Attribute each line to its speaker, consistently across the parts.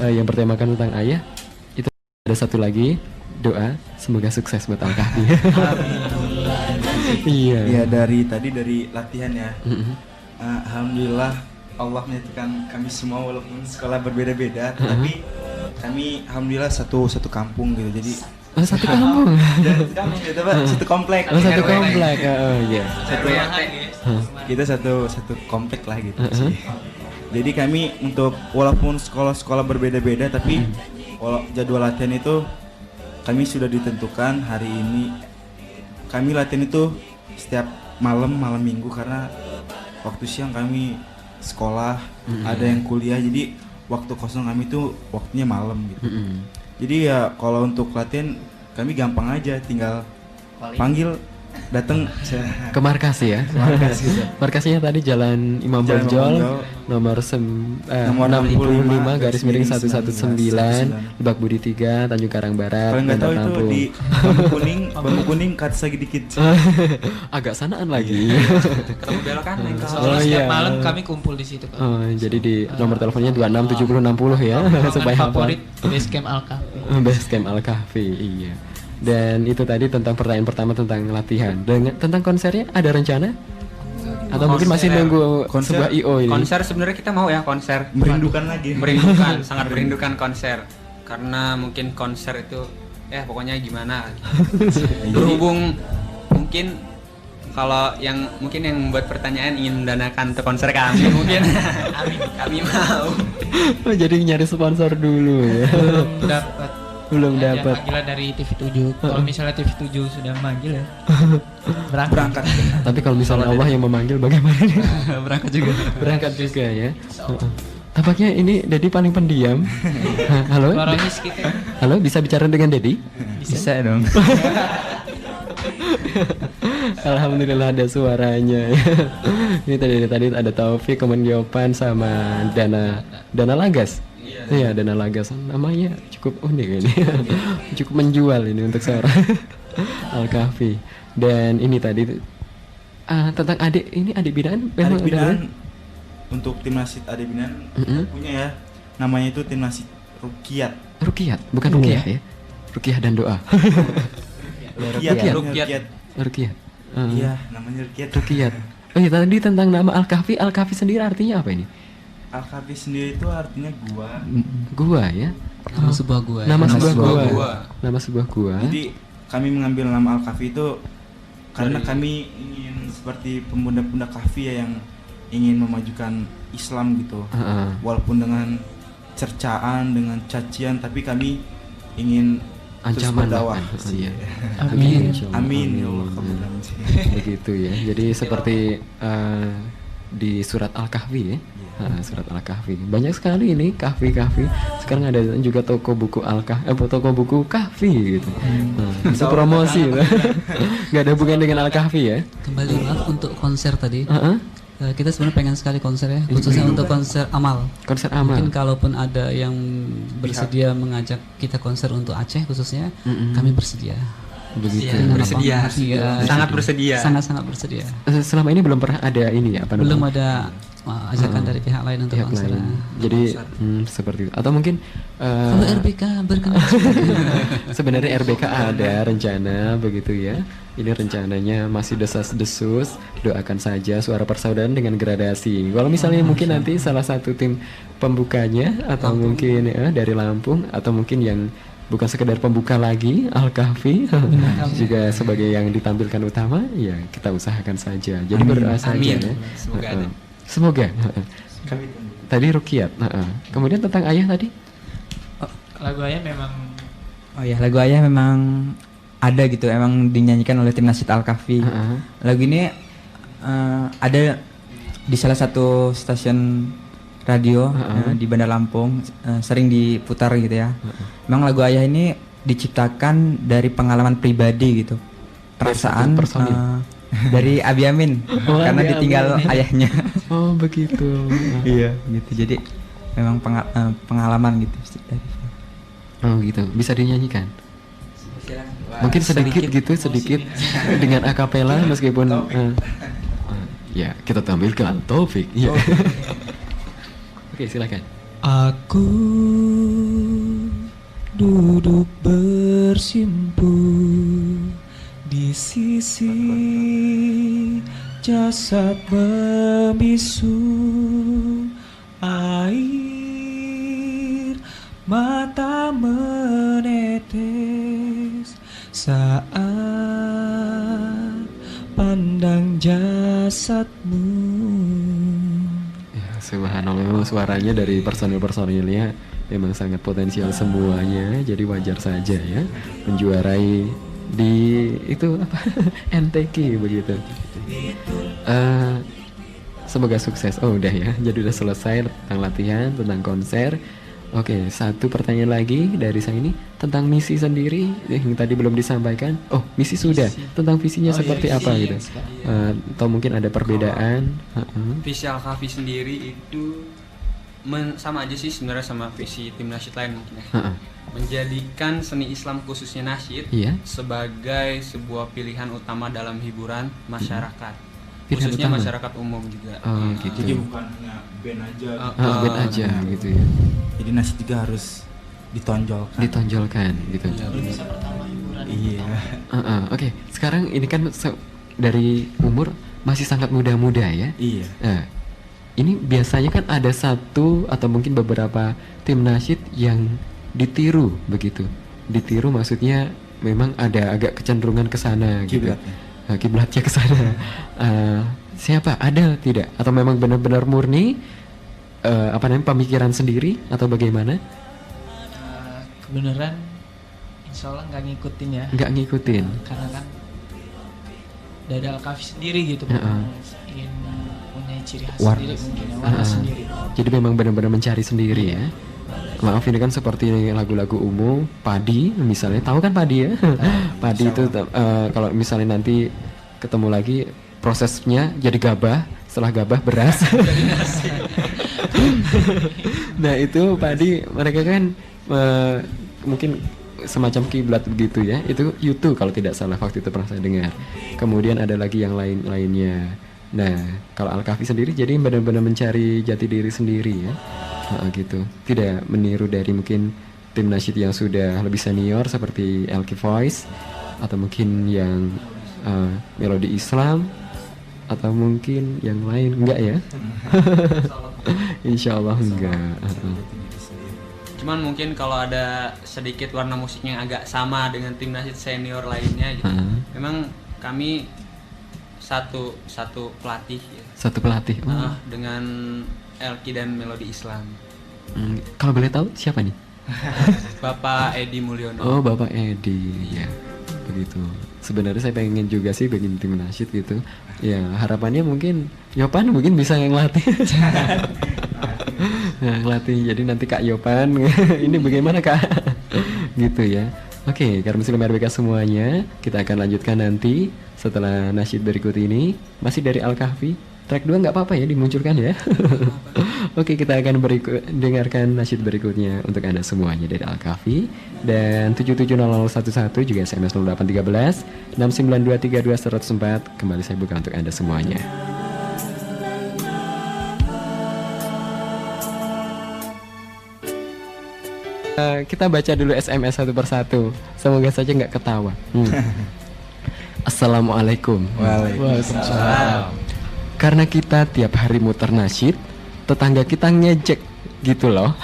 Speaker 1: yang bertemakan tentang ayah. Itu ada satu lagi doa, semoga sukses buat Al-Kahfi. Iya.
Speaker 2: Ya dari latihan ya. Alhamdulillah Allah menyatukan kami semua walaupun sekolah berbeda-beda, tapi kami alhamdulillah satu kampung gitu. Jadi
Speaker 1: satu kampung.
Speaker 2: Satu kampung gitu Pak, satu komplek.
Speaker 1: Satu komplek. Oh iya.
Speaker 2: Kita satu komplek lah gitu sih. Jadi kami untuk walaupun sekolah berbeda-beda, tapi jadwal latihan itu kami sudah ditentukan hari ini. Kami latihan itu setiap malam minggu karena waktu siang kami sekolah, ada yang kuliah, jadi waktu kosong kami itu waktunya malam gitu. Jadi ya kalau untuk latihan kami gampang aja, tinggal panggil datang
Speaker 1: ke markas ya.
Speaker 2: Markas gitu.
Speaker 1: Markasnya tadi Jalan Imam Bonjol nomor 65/119 Lebak Budi 3 Tanjung Karang Barat.
Speaker 2: Kalau nggak tahu itu di bambu kuning kat sedikit.
Speaker 1: Agak sanaan lagi.
Speaker 3: Ketemu belokan.
Speaker 4: Setiap malam kami kumpul di situ.
Speaker 1: Jadi di nomor teleponnya 267060 ya. Supaya
Speaker 4: favorit Basecamp Al-Kahfi.
Speaker 1: Basecamp Al-Kahfi, iya. Dan itu tadi tentang pertanyaan pertama tentang latihan. Tentang konsernya ada rencana? Atau mungkin masih nunggu sebuah IO ini?
Speaker 3: Konser sebenarnya kita mau ya konser.
Speaker 2: Merindukan lagi.
Speaker 3: Sangat merindukan konser. Karena mungkin konser itu pokoknya gimana. Berhubung mungkin kalau yang membuat pertanyaan ingin mendanakan untuk konser kami mungkin kami mau.
Speaker 1: Jadi nyari sponsor dulu ya. Belum dapat
Speaker 4: panggilan dari TV7. Kalau misalnya TV7 sudah memanggil ya berangkat.
Speaker 1: Tapi kalau misalnya Allah yang memanggil bagaimana? Berangkat juga ya. Tampaknya ini Dedi paling pendiam. Halo. Halo, bisa bicara dengan Dedi?
Speaker 5: Bisa dong.
Speaker 1: Alhamdulillah ada suaranya. Ini tadi ada Taufik, kemudian Yopan sama Dana Lagas. Iya, Dana Lagas, namanya cukup unik ini. Cukup menjual ini untuk seorang Al-Kahfi. Dan ini tadi tentang adik binaan.
Speaker 2: Adik binaan untuk tim nasid adik binaan punya ya. Namanya itu tim nasid Rukiat,
Speaker 1: bukan Rukiah ya. Rukiah dan doa. Rukiat.
Speaker 2: Iya, namanya
Speaker 1: Rukiat. Oh iya, tadi tentang nama Al-Kahfi. Al-Kahfi sendiri artinya apa ini?
Speaker 2: Al-Kahfi sendiri itu artinya gua.
Speaker 1: Gua ya.
Speaker 4: Nama sebuah gua.
Speaker 1: Nama sebuah gua.
Speaker 2: Jadi kami mengambil nama Al-Kahfi itu karena kami ingin seperti pemuda-pemuda kahfi ya, yang ingin memajukan Islam gitu. Walaupun dengan cercaan, dengan cacian, tapi kami ingin
Speaker 1: ancaman
Speaker 2: berdakwah.
Speaker 1: Iya.
Speaker 2: Amin ya Allah.
Speaker 1: Begitu ya. Jadi seperti di surat Al-Kahfi ya. Surat Al-Kahfi. Banyak sekali ini kahfi. Sekarang ada juga toko buku toko buku kahfi gitu. Bisa promosi gitu. Gak ada hubungan dengan Al-Kahfi ya.
Speaker 6: Kembali maaf untuk konser tadi. Kita sebenarnya pengen sekali konser ya, khususnya untuk konser amal. Mungkin kalaupun ada yang bersedia mengajak kita konser untuk Aceh khususnya, kami bersedia.
Speaker 1: Begitu.
Speaker 3: Sangat bersedia.
Speaker 6: Sangat bersedia.
Speaker 1: Selama ini belum pernah ada ini ya,
Speaker 6: belum ada ajakan dari pihak lain untuk konser.
Speaker 1: Jadi seperti itu. Atau mungkin
Speaker 6: kalau RBK berkenan.
Speaker 1: Sebenarnya RBK ada rencana begitu ya. Ini rencananya masih desas-desus. Doakan saja suara persaudaraan dengan gradasi. Kalau misalnya mungkin nanti salah satu tim pembukanya atau mungkin dari Lampung, atau mungkin yang bukan sekedar pembuka lagi Al-Kahfi juga sebagai yang ditampilkan utama, ya kita usahakan saja. Jadi berdoa saja ya. Semoga. Tadi Rukiat. Kemudian tentang ayah tadi?
Speaker 4: Lagu ayah memang.
Speaker 5: Oh ya, lagu ayah memang ada gitu, emang dinyanyikan oleh tim nasid Al-Kahfi. Lagu ini ada di salah satu stasiun radio di Bandar Lampung, sering diputar gitu ya. Memang lagu ayah ini diciptakan dari pengalaman pribadi gitu, perasaan dari Abi Amin karena ditinggal ayahnya.
Speaker 1: Oh begitu.
Speaker 5: Iya gitu, jadi memang pengalaman gitu.
Speaker 1: Oh gitu, bisa dinyanyikan? Mungkin sedikit dengan akapela meskipun ya kita tampilkan Taufik. Ya. Oke, silakan.
Speaker 4: Aku duduk bersimpu di sisi jasad membisu, air mata menetes saat pandang jasadmu.
Speaker 1: Ya, subhanallah, suaranya dari personil-personilnya memang sangat potensial semuanya, jadi wajar saja ya menjuarai di itu apa NTK begitu. Semoga sukses. Oh udah ya, jadi udah selesai tentang latihan, tentang konser. Oke, satu pertanyaan lagi dari saya ini tentang misi sendiri yang tadi belum disampaikan. Oh, misi sudah. Tentang visinya seperti apa gitu? Atau mungkin ada perbedaan?
Speaker 3: Visi Al-Kahfi sendiri itu sama aja sih sebenarnya sama visi tim nasyid lain mungkin ya. Menjadikan seni Islam khususnya nasyid sebagai sebuah pilihan utama dalam hiburan masyarakat. Khususnya masyarakat umum juga.
Speaker 1: Gitu.
Speaker 2: Jadi bukan hanya band aja.
Speaker 1: Band aja gitu ya.
Speaker 2: Jadi nasyid juga harus
Speaker 1: ditonjolkan gitu.
Speaker 2: Iya.
Speaker 1: Oke, sekarang ini kan dari umur masih sangat muda-muda ya.
Speaker 2: Iya.
Speaker 1: Nah, ini biasanya kan ada satu atau mungkin beberapa tim nasyid yang ditiru begitu. Ditiru maksudnya memang ada agak kecenderungan ke sana gitu. Kiblatnya ke sana. Siapa? Ada tidak? Atau memang benar-benar murni pemikiran sendiri atau bagaimana?
Speaker 4: Kebenaran insya Allah nggak ngikutin ya.
Speaker 1: Nggak ngikutin.
Speaker 4: Karena kan dari Al-Kahfi sendiri gitu, ingin punya ciri khas sendiri mungkin, warna sendiri.
Speaker 1: Jadi memang benar-benar mencari sendiri ya. Maaf, ini kan seperti lagu-lagu umum Padi misalnya, tahu kan Padi ya? Padi itu kalau misalnya nanti ketemu lagi prosesnya jadi gabah, setelah gabah beras. Nah itu Padi mereka kan mungkin semacam kiblat begitu ya. Itu YouTube kalau tidak salah waktu itu pernah saya dengar. Kemudian ada lagi yang lainnya. Nah kalau Al-Kahfi sendiri jadi benar-benar mencari jati diri sendiri ya. Gitu, tidak meniru dari mungkin tim nasyid yang sudah lebih senior seperti Elki Voice atau mungkin yang Melodi Islam atau mungkin yang lain, enggak ya? Insya Allah enggak.
Speaker 3: Cuman mungkin kalau ada sedikit warna musiknya yang agak sama dengan tim nasyid senior lainnya gitu. Memang kami satu pelatih ya.
Speaker 1: Satu pelatih.
Speaker 3: Dengan Elki dan Melodi Islam.
Speaker 1: Kalau boleh tahu siapa nih?
Speaker 3: Bapak Edi Mulyono.
Speaker 1: Oh, Bapak Edi ya. Begitu. Sebenarnya saya pengen juga sih bikin tim nasyid gitu. Ya, harapannya mungkin Yopan mungkin bisa yang ngelatih. Nah, ngelatih. Jadi nanti Kak Yopan ini bagaimana Kak? Gitu ya. Oke, karena Muslim RBK semuanya, kita akan lanjutkan nanti setelah nasyid berikut ini. Masih dari Al-Kahfi. Track 2 nggak apa-apa ya dimunculkan ya. Oke, kita akan dengarkan nasyid berikutnya untuk Anda semuanya dari Al-Kahfi. Dan 770011 juga SMS 0813 69232 104. Kembali saya buka untuk Anda semuanya. Kita baca dulu SMS satu persatu. Semoga saja nggak ketawa. Assalamualaikum.
Speaker 2: Waalaikumsalam.
Speaker 1: Karena kita tiap hari muter nasyid, tetangga kita ngejek gitu loh.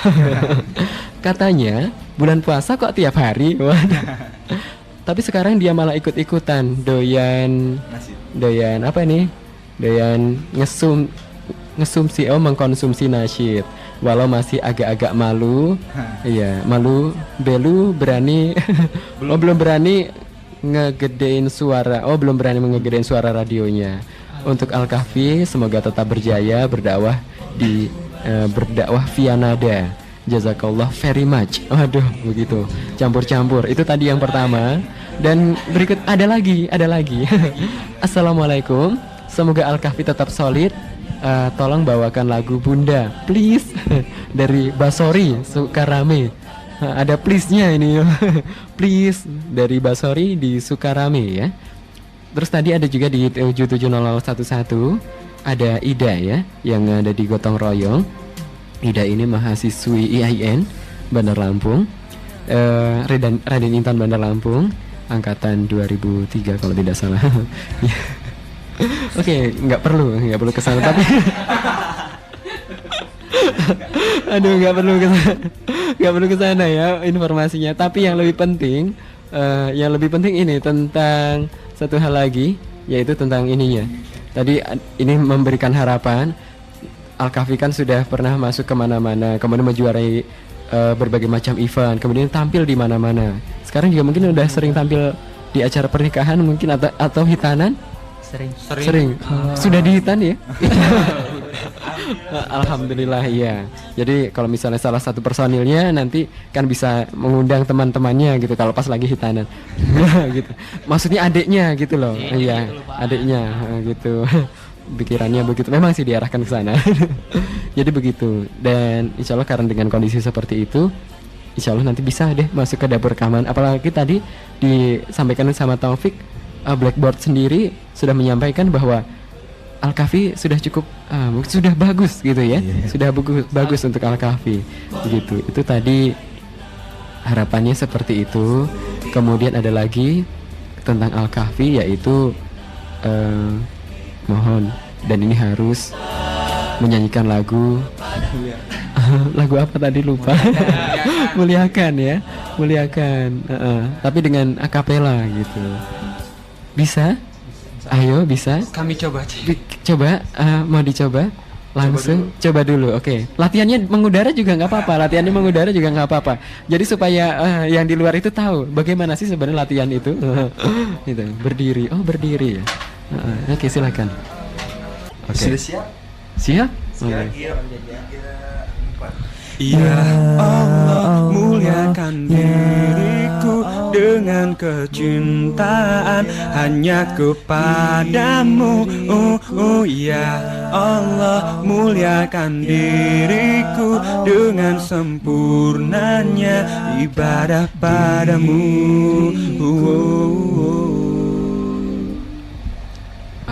Speaker 1: Katanya bulan puasa kok tiap hari. Tapi sekarang dia malah ikut-ikutan doyan apa nih? Doyan ngesumsi mengkonsumsi nasyid. Walau masih agak-agak malu. Iya, malu belu berani belum berani ngegedein suara. Oh, belum berani ngegedein suara radionya. Untuk Al-Kahfi semoga tetap berjaya berdakwah via nada. Jazakallah very much. Waduh, begitu. Campur-campur. Itu tadi yang pertama. Dan berikut ada lagi. Assalamualaikum. Semoga Al-Kahfi tetap solid. Tolong bawakan lagu Bunda, please. Dari Basori Sukarame. Ada please-nya ini. Please dari Basori di Sukarame ya. Terus tadi ada juga di 770011 ada Ida ya yang ada di Gotong Royong. Ida ini mahasiswi IAIN Bandar Lampung, Raden Intan Bandar Lampung, angkatan 2003 kalau tidak salah. Oke, nggak perlu kesana tapi aduh nggak perlu kesana ya informasinya. Tapi yang lebih penting ini tentang satu hal lagi, yaitu tentang ininya. Tadi ini memberikan harapan. Al-Kahfi kan sudah pernah masuk kemana-mana, kemudian menjuarai berbagai macam event, kemudian tampil di mana-mana. Sekarang juga mungkin udah sering tampil di acara pernikahan mungkin atau hitanan. Sering. Sudah dihitan ya? Alhamdulillah ya. Jadi kalau misalnya salah satu personilnya nanti kan bisa mengundang teman-temannya gitu kalau pas lagi hitanan. Gitu. Maksudnya adiknya gitu loh. Iya, adiknya gitu. Pikirannya begitu. Memang sih diarahkan ke sana. Jadi begitu. Dan insya Allah karena dengan kondisi seperti itu, insya Allah nanti bisa deh masuk ke dapur rekaman. Apalagi tadi disampaikan sama Taufik, Blackboard sendiri sudah menyampaikan bahwa Al-Kahfi sudah cukup sudah bagus gitu ya. Sudah bagus untuk Al-Kahfi begitu. Itu tadi harapannya seperti itu. Kemudian ada lagi tentang Al-Kahfi, yaitu mohon, dan ini harus menyanyikan lagu lagu apa tadi lupa. Muliakan ya, muliakan. Tapi dengan akapela gitu. Bisa? Ayo, bisa?
Speaker 3: Kami coba.
Speaker 1: Mau dicoba? Langsung coba dulu. Oke. Latihannya mengudara juga nggak apa-apa. Jadi supaya yang di luar itu tahu bagaimana sih sebenarnya latihan itu. Gitu. Berdiri. Oh, berdiri ya. Oke, silakan. Oke.
Speaker 2: Sudah siap?
Speaker 1: Siap?
Speaker 3: Ya Allah, muliakan diriku dengan kecintaan hanya kepadamu. Ya Allah, muliakan diriku dengan sempurnanya ibadah padamu.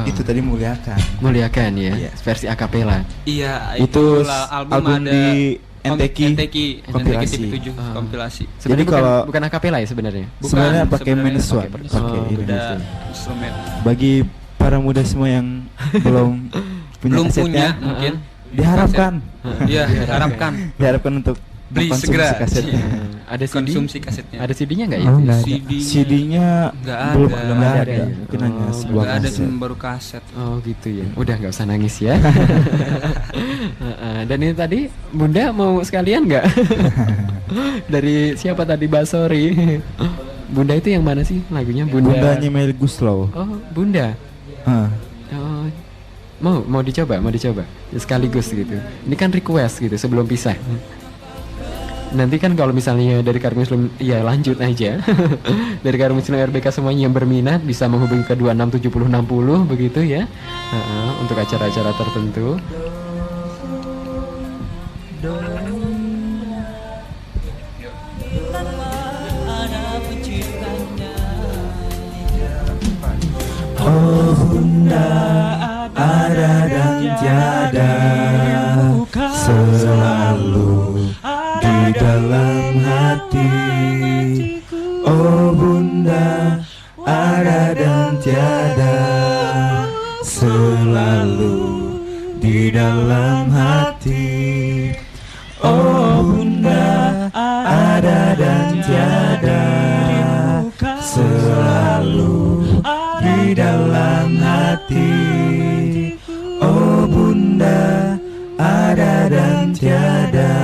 Speaker 2: Itu tadi
Speaker 1: Muliakan ya, versi akapela.
Speaker 3: Iya,
Speaker 2: itu
Speaker 3: album ada
Speaker 2: di
Speaker 3: NTK
Speaker 2: kompilasi.
Speaker 3: TV7 kompilasi.
Speaker 1: Jadi
Speaker 2: kalau
Speaker 1: bukan akapela ya sebenarnya.
Speaker 2: Sebenarnya pakai minuswan, pakai
Speaker 3: beda instrumen.
Speaker 2: Bagi para muda semua yang belum
Speaker 3: punya mungkin
Speaker 2: diharapkan.
Speaker 3: Iya, diharapkan
Speaker 2: untuk
Speaker 3: beli
Speaker 2: konsumsi
Speaker 3: segera
Speaker 2: kasetnya.
Speaker 1: Ada CD?
Speaker 3: Konsumsi kasetnya.
Speaker 1: Ada CD-nya nggak ya?
Speaker 2: CD-nya
Speaker 3: belum
Speaker 2: ada. Mungkin hanya sebuah
Speaker 3: nggak ada,
Speaker 2: kaset.
Speaker 3: cuma baru kaset.
Speaker 1: Oh gitu ya. Udah nggak usah nangis ya. Dan ini tadi Bunda mau sekalian nggak? Dari siapa tadi, Basori? Bunda itu yang mana sih lagunya?
Speaker 2: Bundanya Mel Guslow.
Speaker 1: Oh, Bunda. Oh, mau dicoba ya, sekaligus gitu. Ini kan request gitu sebelum pisah. Nanti kan kalau misalnya dari Karim Muslim, ya lanjut aja. Dari Karim Muslim RBK semuanya yang berminat bisa menghubungi ke 267060 begitu ya. Untuk acara-acara tertentu.
Speaker 2: Oh Bunda, ada dan tiada, selalu di dalam hati. Oh Bunda, ada dan tiada, selalu di dalam hati. Oh Bunda, ada dan tiada, selalu di dalam hati. Oh Bunda, ada dan tiada,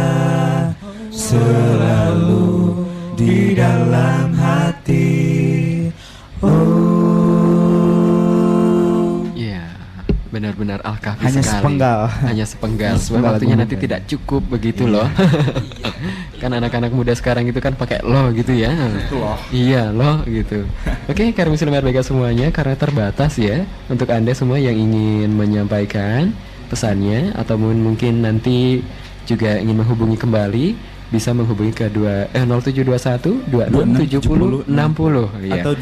Speaker 2: selalu di dalam hati. Oh.
Speaker 1: Ya, benar-benar Al-Kahfi
Speaker 2: Hanya
Speaker 1: sekali. Hanya sepenggal. Sebab waktunya nanti
Speaker 2: ya.
Speaker 1: tidak cukup begitu loh. Kan anak-anak muda sekarang itu kan pakai lo gitu ya. Iya loh gitu. Oke, Karim Muslim RBK semuanya, karena terbatas ya, untuk Anda semua yang ingin menyampaikan pesannya atau mungkin nanti juga ingin menghubungi kembali, bisa menghubungi ke 0721 2670 60 ya. Atau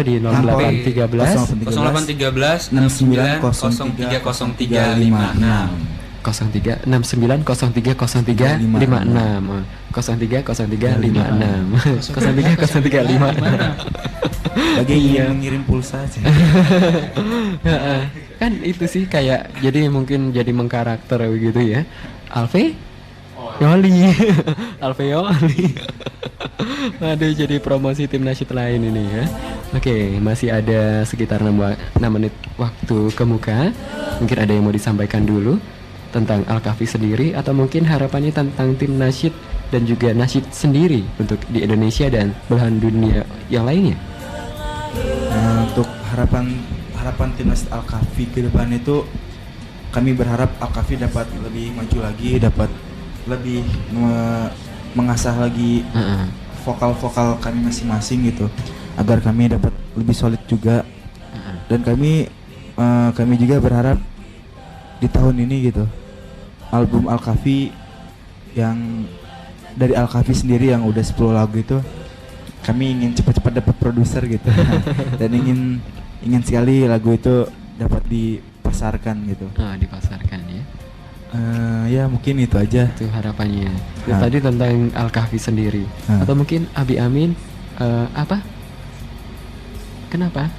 Speaker 1: di 0813
Speaker 3: 0813 69 03 03 56.
Speaker 1: 03 69 03 03 56 03 03 56 03 03 56
Speaker 2: bagi yang mengirim pulsa aja.
Speaker 1: Kan itu sih kayak jadi mungkin jadi mengkarakter begitu ya. Alfe Yoli Alfe Yoli aduh, jadi promosi tim nasyid lain ini ya. Oke, masih ada sekitar 6 menit waktu ke muka. Mungkin ada yang mau disampaikan dulu tentang Al-Kahfi sendiri, atau mungkin harapannya tentang tim nasyid dan juga nasyid sendiri untuk di Indonesia dan belahan dunia yang lainnya.
Speaker 2: Untuk harapan tim nasyid Al-Kahfi ke depan itu, kami berharap Al-Kahfi dapat lebih maju lagi, dapat lebih mengasah lagi vokal-vokal kami masing-masing gitu, agar kami dapat lebih solid juga. Dan kami juga berharap di tahun ini gitu, album Al-Kahfi yang dari Al-Kahfi sendiri yang udah 10 lagu itu, kami ingin cepat-cepat dapat produser gitu. Dan ingin sekali lagu itu dapat dipasarkan gitu.
Speaker 1: Dipasarkan ya.
Speaker 2: Ya mungkin itu aja.
Speaker 1: Itu harapannya. Tadi tentang Al-Kahfi sendiri. Atau mungkin Abi Amin apa? Kenapa?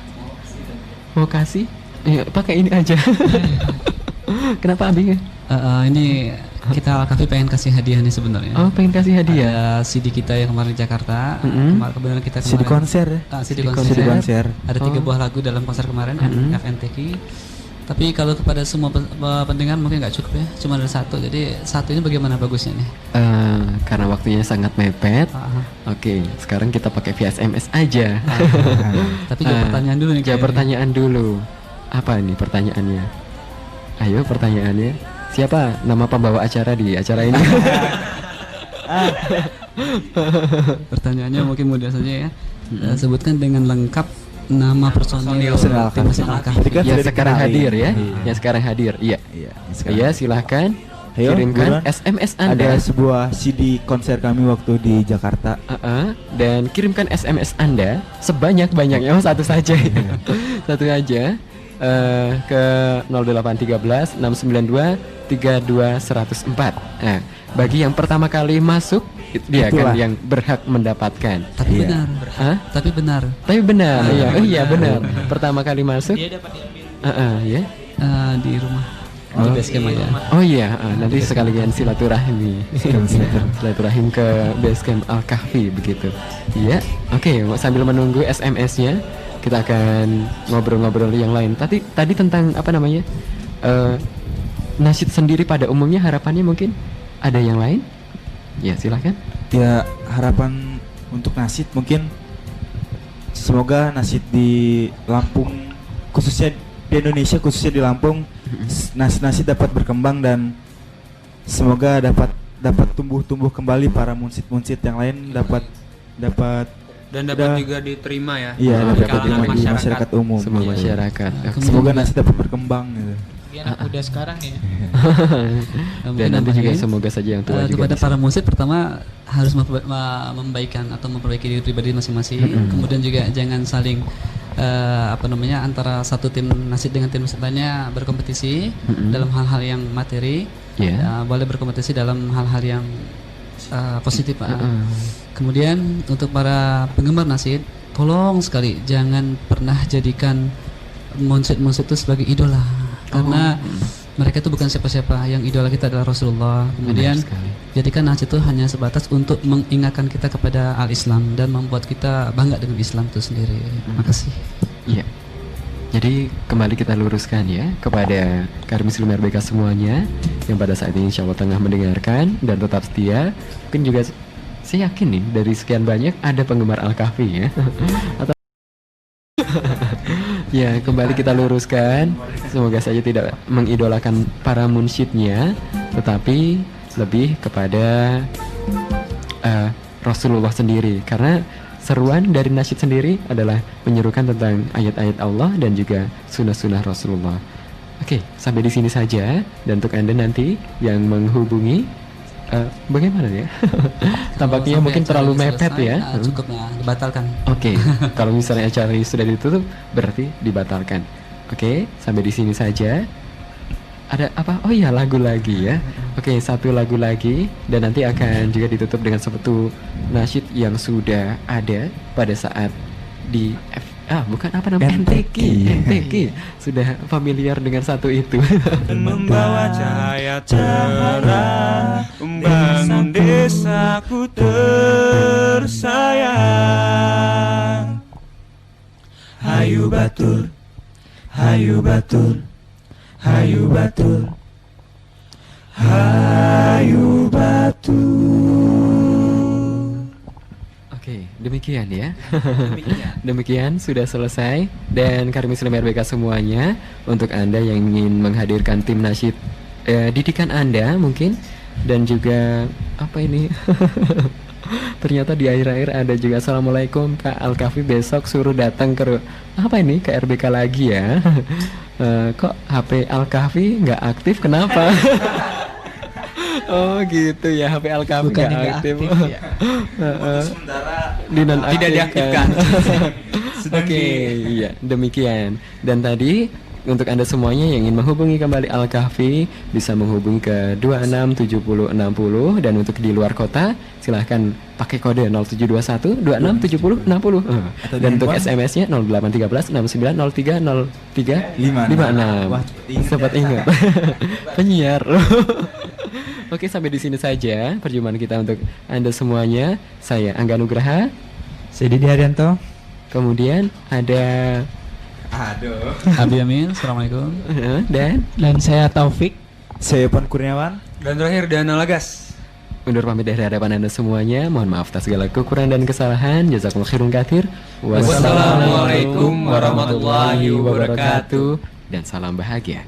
Speaker 1: Mau kasih? Ya, pakai ini aja. Kenapa Abi?
Speaker 6: Ini kita Al-Kahfi pengen kasih hadiah nih sebenarnya.
Speaker 1: Oh, pengen kasih hadiah.
Speaker 6: Ada CD kita yang kemarin di Jakarta. Kebetulan kita
Speaker 2: CD konser ya?
Speaker 6: CD konser. Ada 3 buah lagu dalam konser kemarin, FNTQ. Tapi kalau kepada semua pendengar mungkin nggak cukup ya, cuma ada 1. Jadi 1 ini bagaimana bagusnya nih?
Speaker 1: Karena waktunya sangat mepet. Oke, sekarang kita pakai via SMS aja.
Speaker 6: Tapi jawab pertanyaan dulu nih.
Speaker 1: Jawab pertanyaan dulu. Apa nih pertanyaannya? Ayo pertanyaannya. Siapa nama pembawa acara di acara ini?
Speaker 6: Pertanyaannya mungkin mudah saja ya. Sebutkan dengan lengkap nama personil tim nasyid Al-Kahfi
Speaker 1: yang sekarang hadir ya. Yang sekarang hadir. Iya. Iya, silahkan. Kirimkan SMS Anda.
Speaker 2: Ada sebuah CD konser kami waktu di Jakarta.
Speaker 1: Dan kirimkan SMS Anda sebanyak-banyaknya, satu saja. Satu aja. Ke 0813 692 32104. Nah, bagi yang pertama kali masuk, dia kan yang berhak mendapatkan.
Speaker 6: Tapi benar. Tapi benar.
Speaker 1: Tapi benar. Iya benar. Pertama kali masuk.
Speaker 4: Dia dapat diambil.
Speaker 1: Ya.
Speaker 6: Di rumah. Di basecamp aja.
Speaker 1: Oh iya, nanti sekalian silaturahim silaturahim ke basecamp Al-Kahfi begitu. Iya. Oke, sambil menunggu SMS-nya, kita akan ngobrol-ngobrol yang lain. Tadi tentang apa namanya? Nasyid sendiri pada umumnya harapannya mungkin ada yang lain? Ya, silahkan.
Speaker 2: Ya, harapan untuk nasyid mungkin semoga nasyid di Lampung, khususnya di Indonesia, khususnya di Lampung, nasyid dapat berkembang dan semoga dapat tumbuh kembali para munsyid yang lain, dapat
Speaker 3: dan dapat juga diterima ya.
Speaker 2: Iya, dapat diterima di
Speaker 3: masyarakat
Speaker 2: umum.
Speaker 1: Semua masyarakat.
Speaker 2: Semoga nasyid dapat berkembang gitu.
Speaker 4: Anak muda sekarang ya.
Speaker 1: Dan nanti juga semoga saja yang tua juga
Speaker 6: kepada para musik, pertama harus membaikkan atau memperbaiki diri pribadi masing-masing. Kemudian juga jangan saling antara satu tim nasyid dengan tim nasyid lainnya berkompetisi dalam hal-hal yang materi. Boleh berkompetisi dalam hal-hal yang positif. Kemudian untuk para penggemar nasyid, tolong sekali jangan pernah jadikan munsyid itu sebagai idola. Karena mereka itu bukan siapa-siapa, yang idola kita adalah Rasulullah. Kemudian jadikan nasyid itu hanya sebatas untuk mengingatkan kita kepada al-Islam dan membuat kita bangga dengan Islam itu sendiri. Makasih.
Speaker 1: Iya. Jadi kembali kita luruskan ya kepada kaum muslim RBK semuanya yang pada saat ini insya Allah tengah mendengarkan dan tetap setia. Mungkin juga saya yakin nih dari sekian banyak ada penggemar Al-Kahfi ya. Atau ya, kembali kita luruskan. Semoga saja tidak mengidolakan para munsyidnya, tetapi lebih kepada Rasulullah sendiri. Karena seruan dari nasyid sendiri adalah menyerukan tentang ayat-ayat Allah dan juga sunnah-sunnah Rasulullah. Oke, sampai di sini saja. Dan untuk Anda nanti yang menghubungi, bagaimana ya? Tampaknya mungkin terlalu mepet ya.
Speaker 6: Cukup ya, dibatalkan.
Speaker 1: Oke, kalau misalnya acara ini sudah ditutup, berarti dibatalkan. Oke, sampai di sini saja. ada apa? Oh iya, lagu lagi ya. Oke, satu lagu lagi dan nanti akan juga ditutup dengan satu nasyid yang sudah ada pada saat di bukan apa namanya, NTQ. Sudah familiar dengan satu itu.
Speaker 2: Membawa cahaya terang, membangun desaku tersayang. Hayu batur, hayu batur, hayu batur, hayu batur.
Speaker 1: Oke, demikian ya. Demikian sudah selesai dan kami Muslim RBK semuanya, untuk Anda yang ingin menghadirkan tim nasyid didikan Anda mungkin, dan juga apa ini? Ternyata di akhir-akhir ada juga Assalamualaikum Kak Al-Kahfi, besok suruh datang ke apa ini, ke RBK lagi ya. Kok HP Al-Kahfi nggak aktif, kenapa? Oh gitu ya, HP Al-Kahfi nggak aktif ya. Tidak diaktifkan. Oke, iya demikian. Dan tadi untuk Anda semuanya yang ingin menghubungi kembali Al-Kahfi bisa menghubungi ke 267060, dan untuk di luar kota silahkan pakai kode 0721 267060. Dan untuk SMS-nya 0813 69030356. Sempat ingat. Penyiar. Oke, sampai di sini saja perjumpaan kita untuk Anda semuanya. Saya Angga Nugraha,
Speaker 5: saya Didi Haryanto.
Speaker 1: Kemudian ada
Speaker 6: Abi Amin, assalamualaikum.
Speaker 1: Dan
Speaker 4: saya Taufik.
Speaker 2: Saya Pan Kurniawan.
Speaker 3: Dan terakhir Dana Lagas.
Speaker 1: undur pamit dari hadapan Anda semuanya. Mohon maaf atas segala kekurangan dan kesalahan. Jazakumullah khairan katsir.
Speaker 3: Wassalamualaikum warahmatullahi wabarakatuh.
Speaker 1: Dan salam bahagia.